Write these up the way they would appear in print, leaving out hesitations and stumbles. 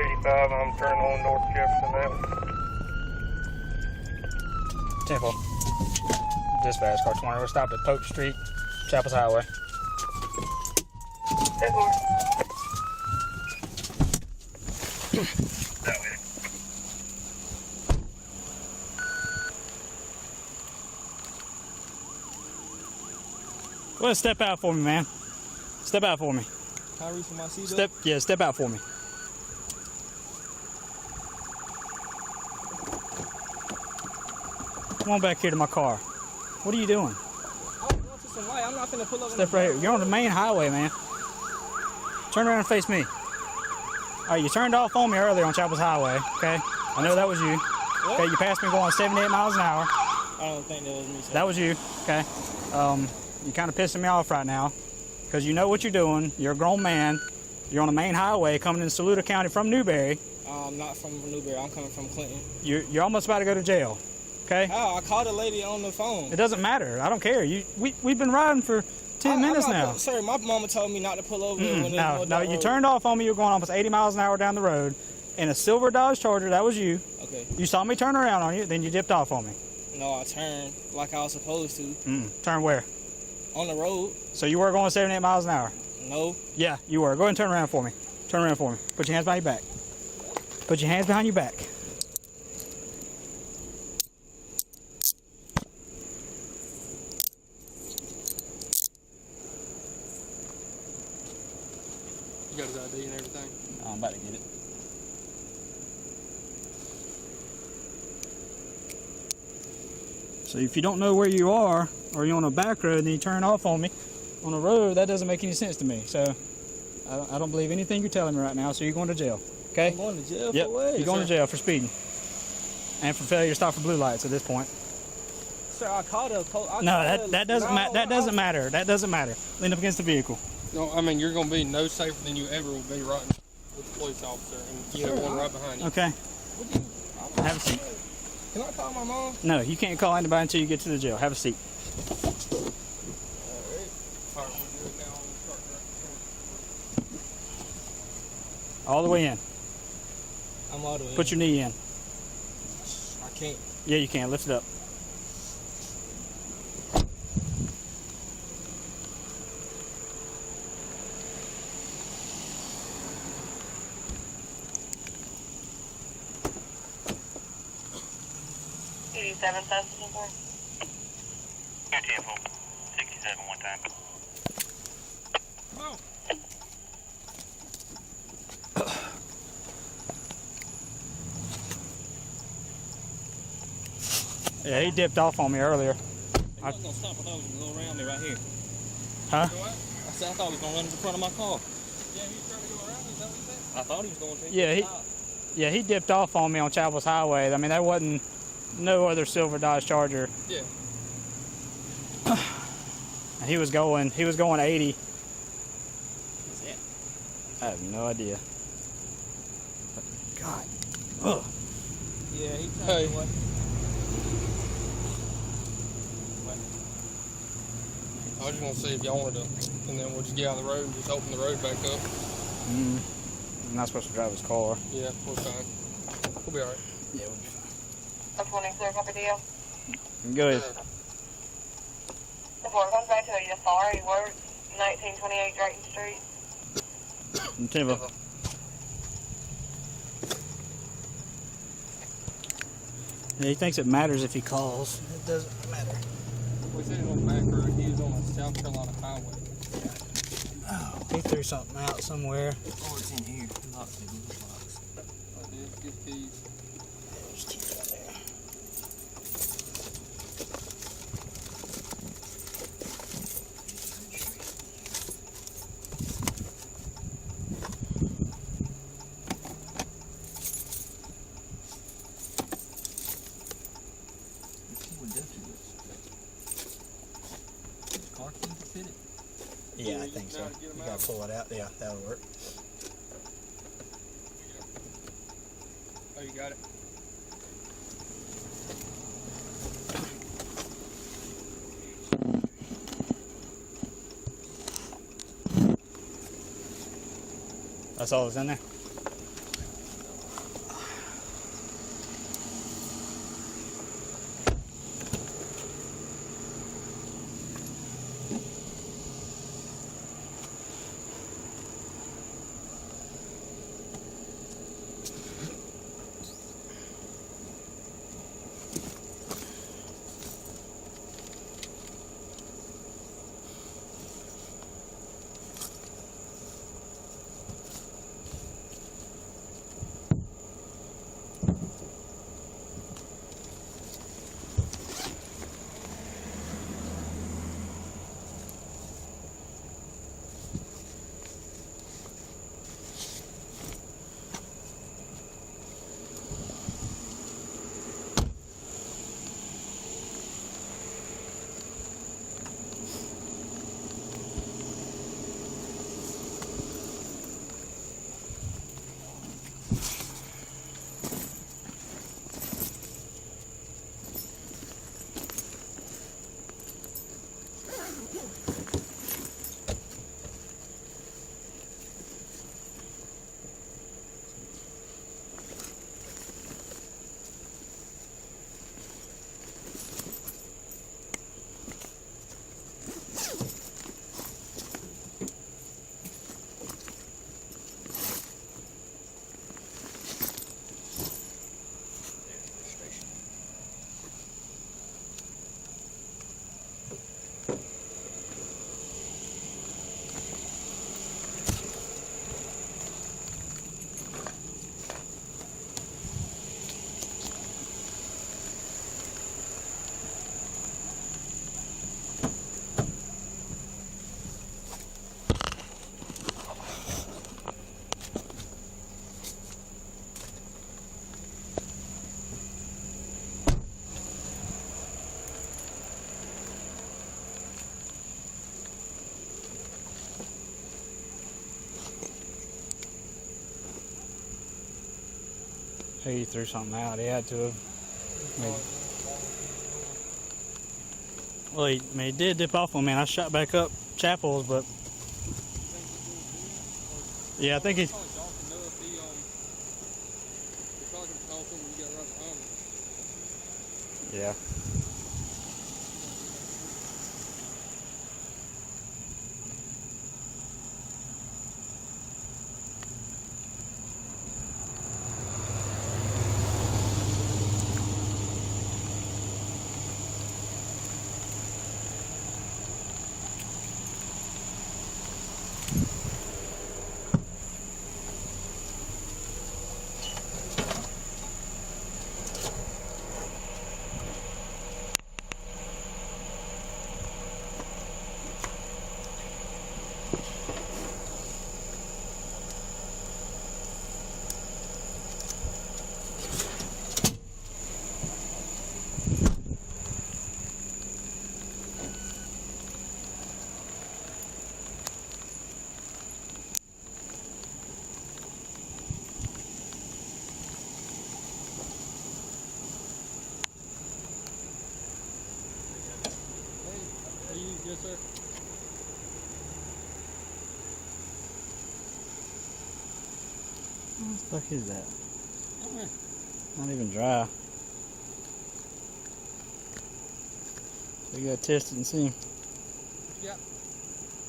85, I'm turning on North Jefferson Avenue. 10-4. Dispatch, car 20. We're stopped at Polk Street, Chapels Highway. 10-4. That way. Go ahead, step out for me, man. Step out for me. Can I reach for my seat? Step out for me. Come on back here to my car. What are you doing? I'm going to some light. I'm not finna pull up. Step right here. You're on the main highway, man. Turn around and face me. All right, you turned off on me earlier on Chapels Highway, okay? I know that was you. What? Okay, you passed me going 78 miles an hour. I don't think that was me. That was you, okay? You're kind of pissing me off right now because you know what you're doing. You're a grown man. You're on the main highway coming in Saluda County from Newberry. I'm not from Newberry. I'm coming from Clinton. You're almost about to go to jail, okay? How? I called a lady on the phone. It doesn't matter. I don't care. We've been riding for 10 minutes now. Sir, my mama told me not to pull over when there's No, you turned off on me. You were going almost 80 miles an hour down the road in a silver Dodge Charger. That was you. Okay. You saw me turn around on you, then you dipped off on me. No, I turned like I was supposed to. Turn where? On the road. So you were going 78 miles an hour? No. Yeah, you were. Go ahead and turn around for me. Turn around for me. Put your hands behind your back. Put your hands behind your back. You got his ID and everything? I'm about to get it. So if you don't know where you are, or you're on a back road and you turn off on me on a road, that doesn't make any sense to me. So I don't believe anything you're telling me right now, so you're going to jail. Okay? I'm going to jail Yep. for what? You're going to jail for speeding. And for failure to stop for blue lights at this point. Sir, I called her. No, that doesn't matter. That doesn't matter. That doesn't matter. Lean up against the vehicle. No, I mean, you're going to be no safer than you ever will be riding with a police officer, and you have one right behind you. Okay. Have a seat. Can I call my mom? No, you can't call anybody until you get to the jail. Have a seat. All right, we'll do it now. We'll start right. All the way in. I'm all the way Put your knee in. I can't. Yeah, you can. Lift it up. Seven thousand four. 67 one time. Come on. Yeah, he dipped off on me earlier. He wasn't going to stop. I thought he was going to go around me right here. Huh? I said I thought he was going to run in front of my car. Yeah, he's trying to go around. Is that what you said? I thought he was going to. Yeah, he dipped off on me on Chapels Highway. I mean, there wasn't no other silver Dodge Charger. Yeah. And he was going 80. I have no idea. God. Ugh. Yeah, he tried Hey. to what? I was just going to see if y'all wanted to, and then we'll just get out of the road and just open the road back up. I'm not supposed to drive his car. Yeah, we're fine. We'll be all right. Yeah, we'll be fine. That's one clear copy deal. Go ahead. The board comes back to you. Sorry, works 1928 Drayton Street. Timber. Yeah, he thinks it matters if he calls. It doesn't matter. We said it on the back road. He was on a South Carolina highway. Oh, he threw something out somewhere. Oh, it's in here. Locked in the box. I did get keys. There's keys right there. Car key to fit it? Yeah, I think so. You gotta pull it out. Yeah, that'll work. Oh, you got it? That's all that's in there? He threw something out. He had to have. Well, he did dip off on me, and I shot back up Chapels, but yeah, I think he's. Yeah. Yes, sir. What the fuck is that? Not even dry. So you gotta test it and see. Yeah.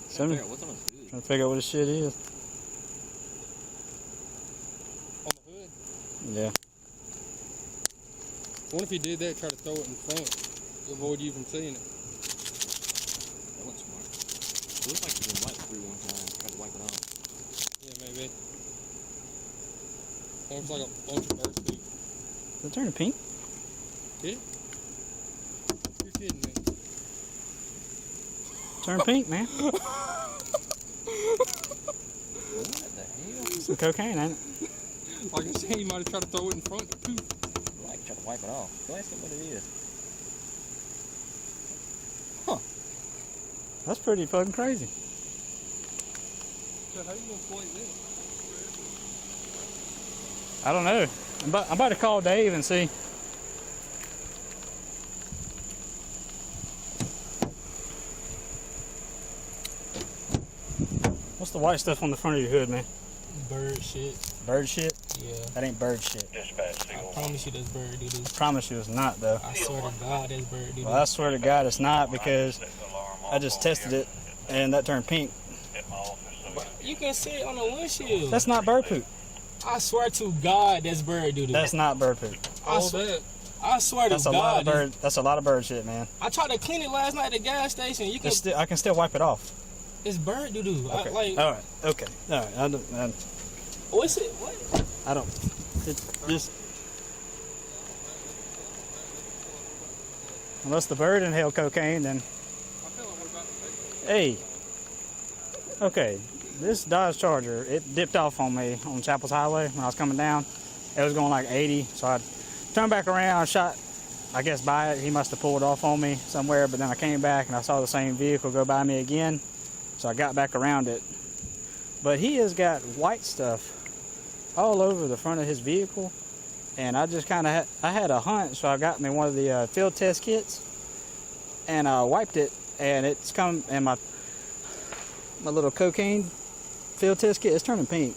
Somebody What's on his hood? trying to figure out what this shit is. On the hood. Yeah. What if he did that, try to throw it in front to avoid you from seeing it? That looks smart. It looks like it's been wiped through one time. Tried to wipe it off. Yeah, maybe. Almost like a bunch of bird poop. Is it turning pink? Did it? You're kidding me. Turn pink, man. What the hell? Some cocaine, ain't it? Like I said, he might have tried to throw it in front to poop. Like, try to wipe it off. Go ask him what it is. That's pretty fucking crazy. So how you gonna play this? I don't know. I'm about to call Dave and see. What's the white stuff on the front of your hood, man? Bird shit. Bird shit? Yeah. That ain't bird shit. Dispatch, I promise you that's bird doo-doo. I promise you it's not, though. I swear to God that's bird doo-doo. Well, I swear to God it's not, because I just tested it and that turned pink. You can see it on the windshield. That's not bird poop. I swear to God that's bird doo-doo. That's not bird poop. I All swear, that. I swear That's to a lot God. of bird. That's a lot of bird shit, man. I tried to clean it last night at the gas station. You can. I can still wipe it off. It's bird doo-doo. Okay. Like, All right. Okay. All right. what's it? What? I don't. It just unless the bird inhaled cocaine, then. I feel like we're about to take Hey. Okay. This Dodge Charger, it dipped off on me on Chapels Highway when I was coming down. It was going like 80, so I turned back around, shot, I guess, by it. He must have pulled off on me somewhere, but then I came back and I saw the same vehicle go by me again, so I got back around it. But he has got white stuff all over the front of his vehicle, and I just kind of I had a hunch, so I got me one of the field test kits, and I wiped it, and it's come, and my little cocaine field test kit is turning pink.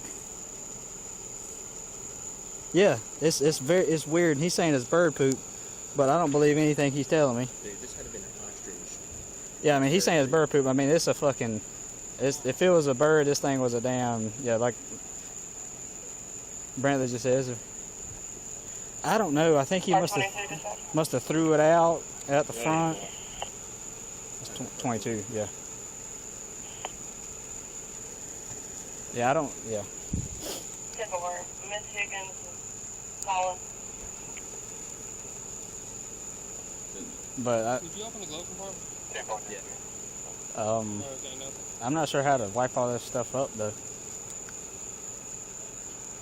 Yeah, it's weird. He's saying it's bird poop, but I don't believe anything he's telling me. Dude, this had been an ostrich. Yeah, I mean, he's saying it's bird poop. I mean, it's a fucking. If it was a bird, this thing was a damn. Yeah, like Brantley just says. I don't know. I think he must have threw it out at the front. It's 22. Yeah. Yeah, I don't. Yeah. 10-4, Miss Higgins, Colin. But Did you open the glove compartment? Yeah. No, okay, nothing. I'm not sure how to wipe all this stuff up, though.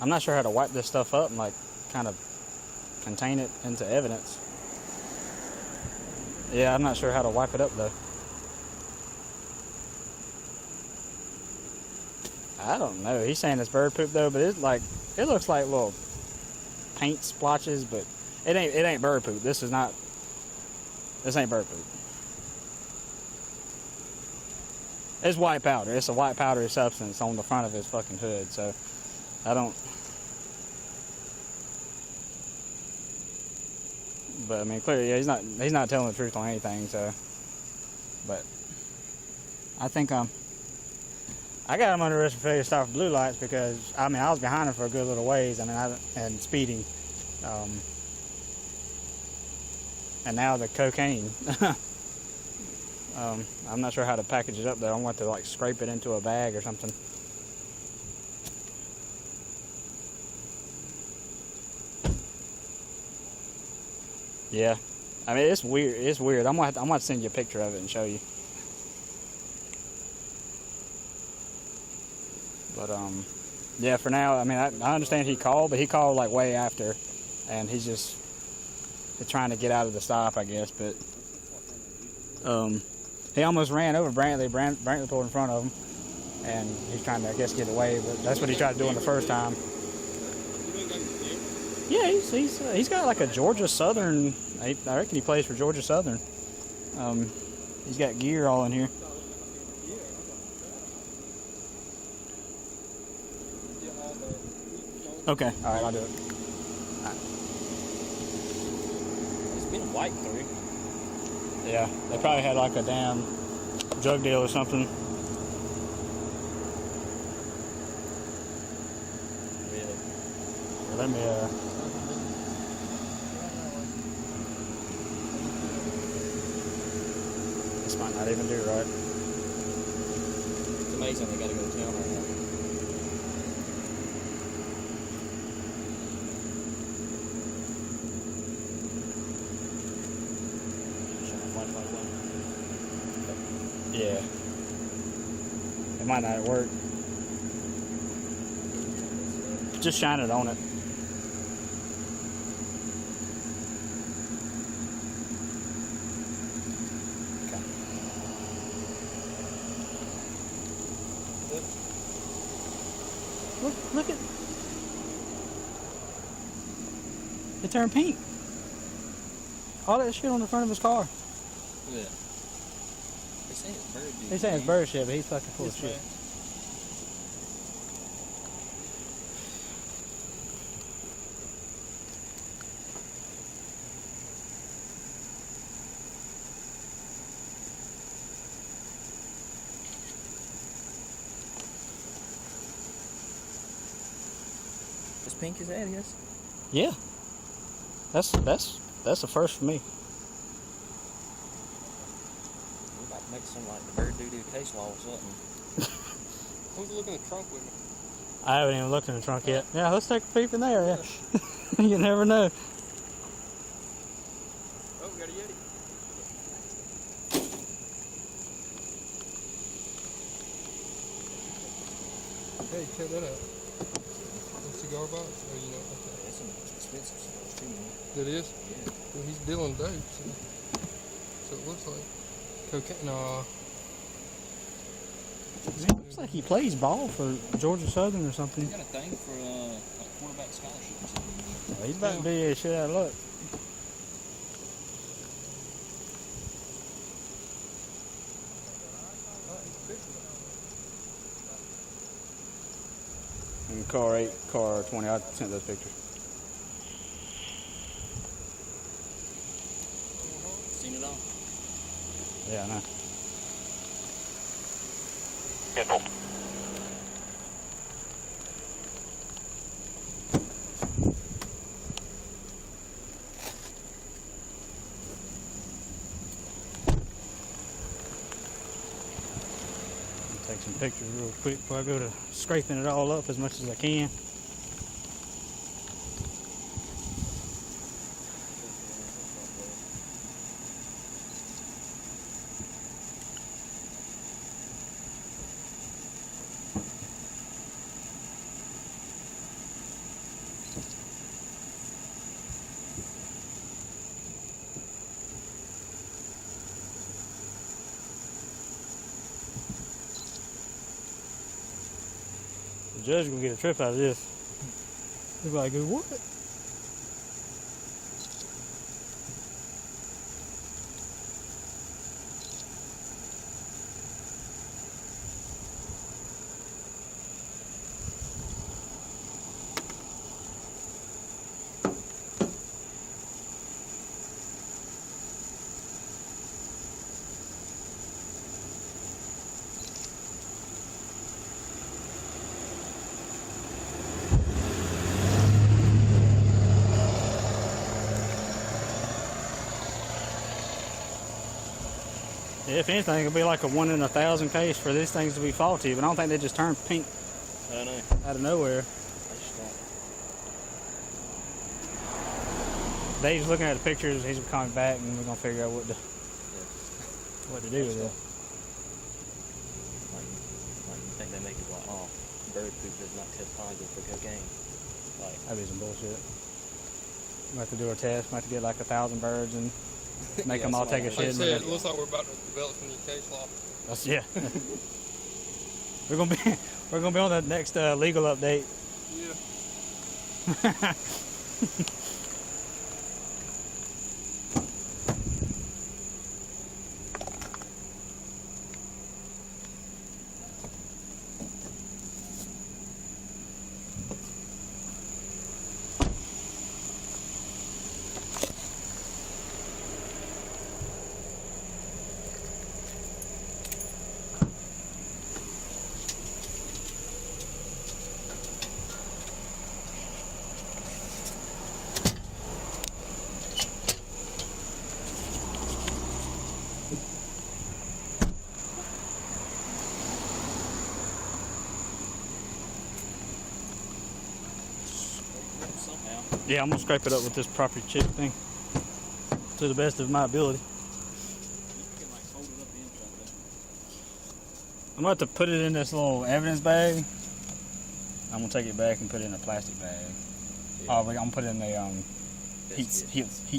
I'm not sure how to wipe this stuff up and, like, kind of contain it into evidence. Yeah, I'm not sure how to wipe it up, though. I don't know. He's saying it's bird poop, though, but it looks like little paint splotches, but it ain't bird poop. This ain't bird poop. It's white powder. It's a white powdery substance on the front of his fucking hood. So I don't. But I mean, clearly, yeah, he's not telling the truth on anything. So, but I think I got him under arrest for failure to stop for blue lights because I mean I was behind him for a good little ways. I mean, and speeding, and now the cocaine. I'm not sure how to package it up though. I want to like scrape it into a bag or something. Yeah, I mean it's weird. It's weird. I'm gonna send you a picture of it and show you. But yeah. For now, I mean I understand he called, but he called like way after, and he's just trying to get out of the stop, I guess. But he almost ran over Brantley. Brantley pulled in front of him, and he's trying to, I guess, get away. But that's what he tried to do on the first time. Yeah, he's got like a Georgia Southern. I reckon he plays for Georgia Southern. He's got gear all in here. Okay, all right, I'll do it. All right. It's been wiped through. Yeah, they probably had like a damn drug deal or something. Really? Let me this might not even do right. It's amazing they gotta go to town right now. Yeah. It might not work. Just shine it on it. Okay. Look at it turned pink. All that shit on the front of his car. Look at that. They say it's bird dude. They say it's bird shit, but he's fucking full of This shit. way. As pink as that is. Yeah. That's a first for me. We're about to make some like the bird doo-doo case law or something. Who's looking in the trunk with me? I haven't even looked in the trunk yet. Yeah, let's take a peep in there. Yeah. You never know. Oh, we got a Yeti. Hey, check that out. A cigar box? Oh, you know, okay. That's some expensive stuff too, man. It is? Yeah. Well, he's dealing dope, so it looks like cocaine. Nah. It looks like he plays ball for Georgia Southern or something. You got a thing for like quarterback scholarships. He's about to be shit out of luck. And car 8, car 20, I sent those pictures. Seen it all? Yeah, I know. Careful. Take some pictures real quick before I go to scraping it all up as much as I can. The judge gonna get a trip out of this. He's like, what? If anything, it'll be like a 1 in 1,000 case for these things to be faulty, but I don't think they just turn pink I know. out of nowhere. I just don't. Dave's looking at the pictures, he's coming back, and we're gonna figure out what to do with it. Like you think they make it like, oh, bird poop does not test positive for cocaine. Like, That'd be some bullshit. We have to do a test. We have to get like 1,000 birds and make them all take a Like I shit. said, it looks like we're about to develop a new case law. Yeah. we're gonna be on the next legal update. Yeah. somehow. Yeah, I'm gonna scrape it up with this property chip thing to the best of my ability. You can like hold it up the inside there. I'm gonna have to put it in this little evidence bag. I'm gonna take it back and put it in a plastic bag. Yeah. Oh, I'm gonna put it in a heat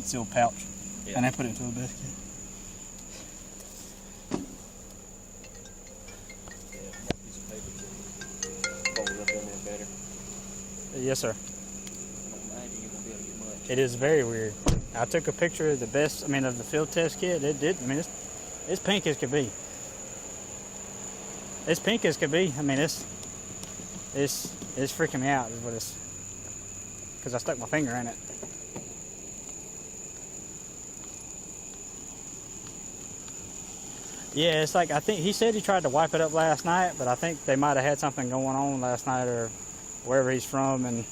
sealed pouch, Yeah. and then put it into a biscuit. Yeah, more piece of paper to fold it up in there better. Yes, sir. I don't imagine you're gonna be able to get much. It is very weird. I took a picture of of the field test kit. It did. I mean, it's pink as could be. It's pink as could be. I mean, it's freaking me out. Is what it's. Because I stuck my finger in it. Yeah, it's like, I think he said he tried to wipe it up last night, but I think they might have had something going on last night or wherever he's from, and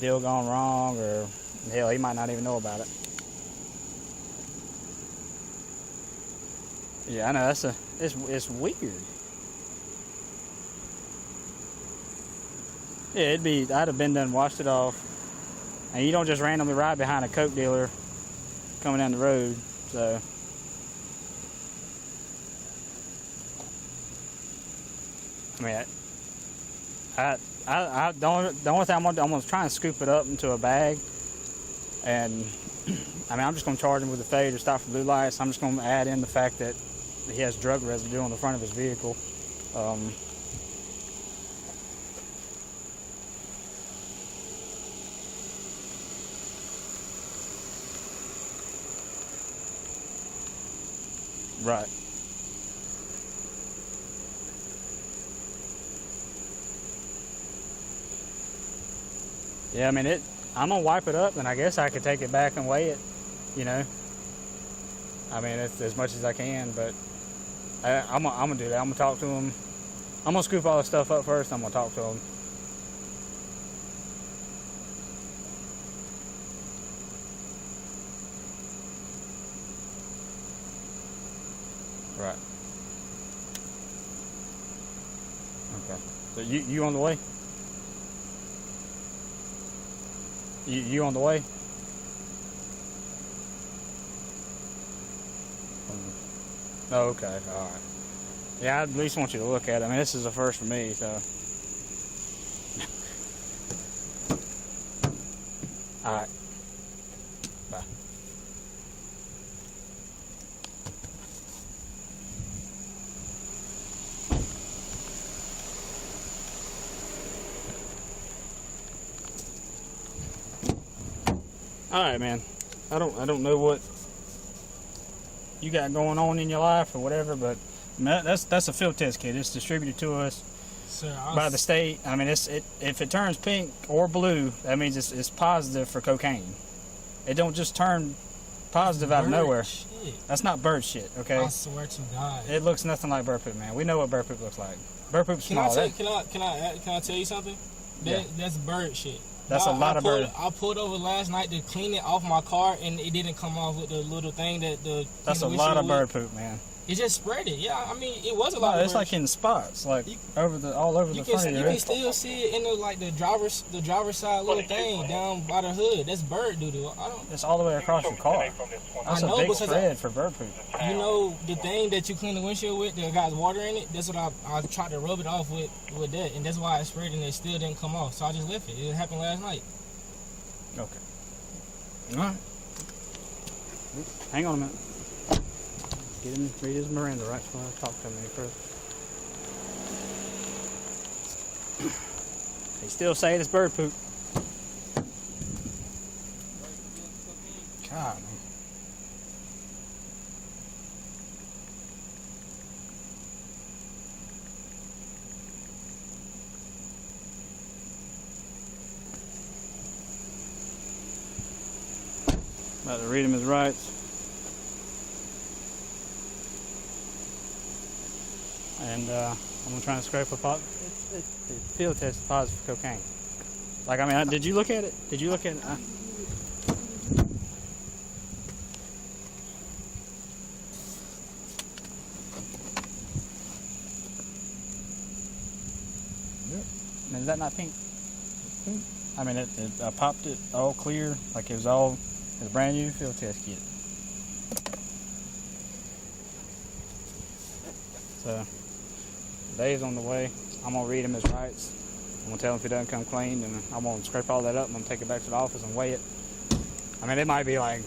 deal gone wrong, or hell, he might not even know about it. Yeah, I know, it's weird. Yeah, I'd have been done, washed it off. And you don't just randomly ride behind a coke dealer coming down the road, so. I mean, the only thing I'm gonna try and scoop it up into a bag, and I mean, I'm just gonna charge him with a failure to stop for blue lights. I'm just gonna add in the fact that he has drug residue on the front of his vehicle. Right. Yeah, I mean, I'm gonna wipe it up, and I guess I could take it back and weigh it, you know. I mean, it's as much as I can, but I'm gonna do that. I'm gonna talk to him. I'm gonna scoop all the stuff up first. I'm gonna talk to him. Right. Okay. So you on the way? You on the way? Oh, okay, all right. Yeah, I at least want you to look at it. I mean, this is a first for me, so. All right. Bye. All right, man. I don't know what you got going on in your life or whatever, but I mean, that's a field test kit. It's distributed to us by the state. I mean, if it turns pink or blue, that means it's positive for cocaine. It don't just turn positive out of nowhere. Shit. That's not bird shit, okay? I swear to God. It looks nothing like bird poop, man. We know what bird poop looks like. Bird poop's small. Can I tell you something? Yeah. That's bird shit. That's a lot of bird. I pulled over last night to clean it off my car, and it didn't come off with the little thing that the. That's a lot of bird poop, man. It just spread it. Yeah, I mean, it was a lot. No, of it's bird. like in spots, like all over the front of You your can still see it in the driver's side little thing down by the hood. That's bird doo-doo. It's all the way across your car. That's a big spread for bird poop. You know the thing that you clean the windshield with that got water in it? That's what I tried to rub it off with that, and that's why it spread and it still didn't come off. So I just left it. It happened last night. Okay. All right. Hang on a minute. Get him, read his Miranda rights when I talk to him any further. He still saying it's bird poop. God, man. About to read him his rights. And I'm gonna try and scrape a pot. The field test is positive for cocaine. Like, I mean, did you look at it? Did you look at it? I mean, is that not pink? I mean, I popped it all clear, like it was brand new field test kit. So, Dave's on the way. I'm gonna read him his rights. I'm gonna tell him if he doesn't come clean, and I'm gonna scrape all that up. I'm gonna take it back to the office and weigh it. I mean, it might be like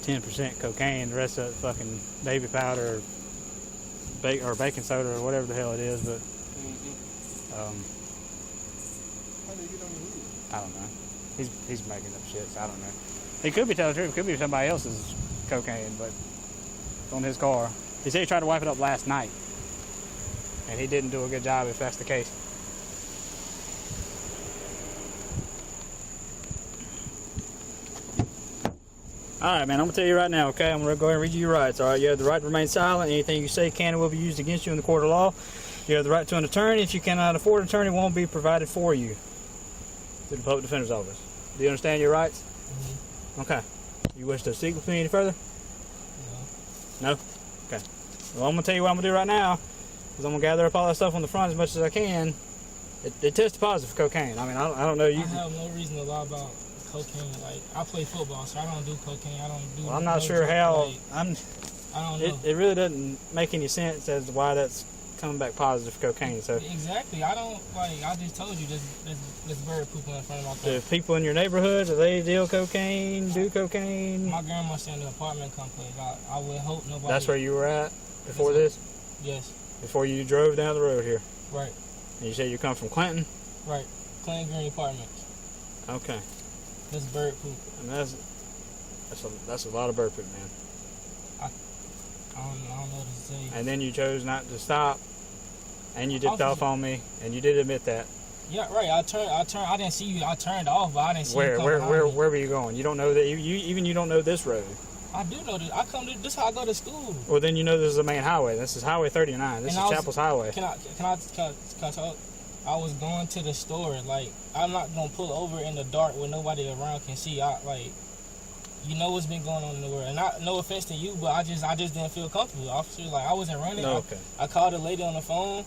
10% cocaine, the rest of it fucking baby powder, or baking soda, or whatever the hell it is. But How did he get on the hood? I don't know. He's making up shit. So I don't know. He could be telling the truth. It could be somebody else's cocaine, but it's on his car. He said he tried to wipe it up last night, and he didn't do a good job if that's the case. Alright, man, I'm going to tell you right now, okay? I'm going to go ahead and read you your rights, alright? You have the right to remain silent. Anything you say can and will be used against you in the court of law. You have the right to an attorney. If you cannot afford an attorney, won't be provided for you through the Public Defender's Office. Do you understand your rights? Mm-hmm. Okay. You wish to speak with me any further? No. No? Okay. Well, I'm going to tell you what I'm going to do right now, is I'm going to gather up all that stuff on the front as much as I can. It tested positive for cocaine. I mean, I don't know. I have no reason to lie about cocaine. Like, I play football, so I don't do cocaine. I don't do. Well, I'm not sure how. Like, I don't know. It really doesn't make any sense as to why that's coming back positive for cocaine. So exactly. I don't like. I just told you this bird pooping in front of my car. the people in your neighborhood, do they deal cocaine? Do cocaine? My grandma stayed in an apartment complex. I would hope nobody. That's where you were at before this. Yes. Before you drove down the road here. Right. And you said you come from Clinton. Right. Clinton Green Apartments. Okay. This bird poop. And that's a lot of bird poop, man. I don't know what to say. And then you chose not to stop, and you dipped off on me, and you did admit that. Yeah, right. I turned. I didn't see you. I turned off, but I didn't see you. Where were you going? You don't know that. You don't know this road. I do know this. This is how I go to school. Well, then you know this is a main highway. This is Highway 39. This is Chapel's Highway. Can I talk? I was going to the store. Like, I'm not gonna pull over in the dark where nobody around can see. You know what's been going on in the world. And no offense to you, but I just didn't feel comfortable, officer. Like, I wasn't running. No, okay. I called a lady on the phone.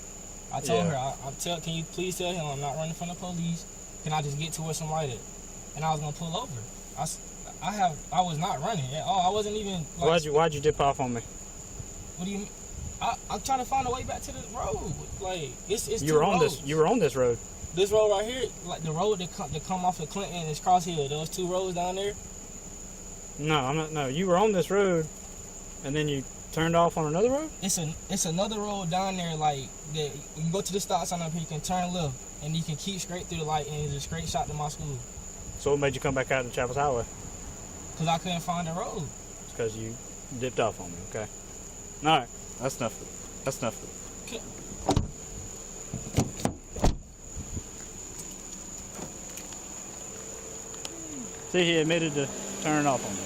I told her, can you please tell him I'm not running from the police? Can I just get to where somebody at? And I was gonna pull over. I was not running at all. I wasn't even. Like, why'd you dip off on me? What do you mean? I'm trying to find a way back to the road. Like, it's you were on roads. You were on this road. This road right here, like the road that come off of Clinton is Cross Hill. Those two roads down there. No, I'm not. No, you were on this road, and then you turned off on another road. It's another road down there. Like, that you can go to the stop sign up here. You can turn left, and you can keep straight through the light, and it's a straight shot to my school. So what made you come back out to Chapel's Highway? Cause I couldn't find the road. It's because you dipped off on me. Okay. All right. That's enough. That's enough. Okay. See, he admitted to turning off on me.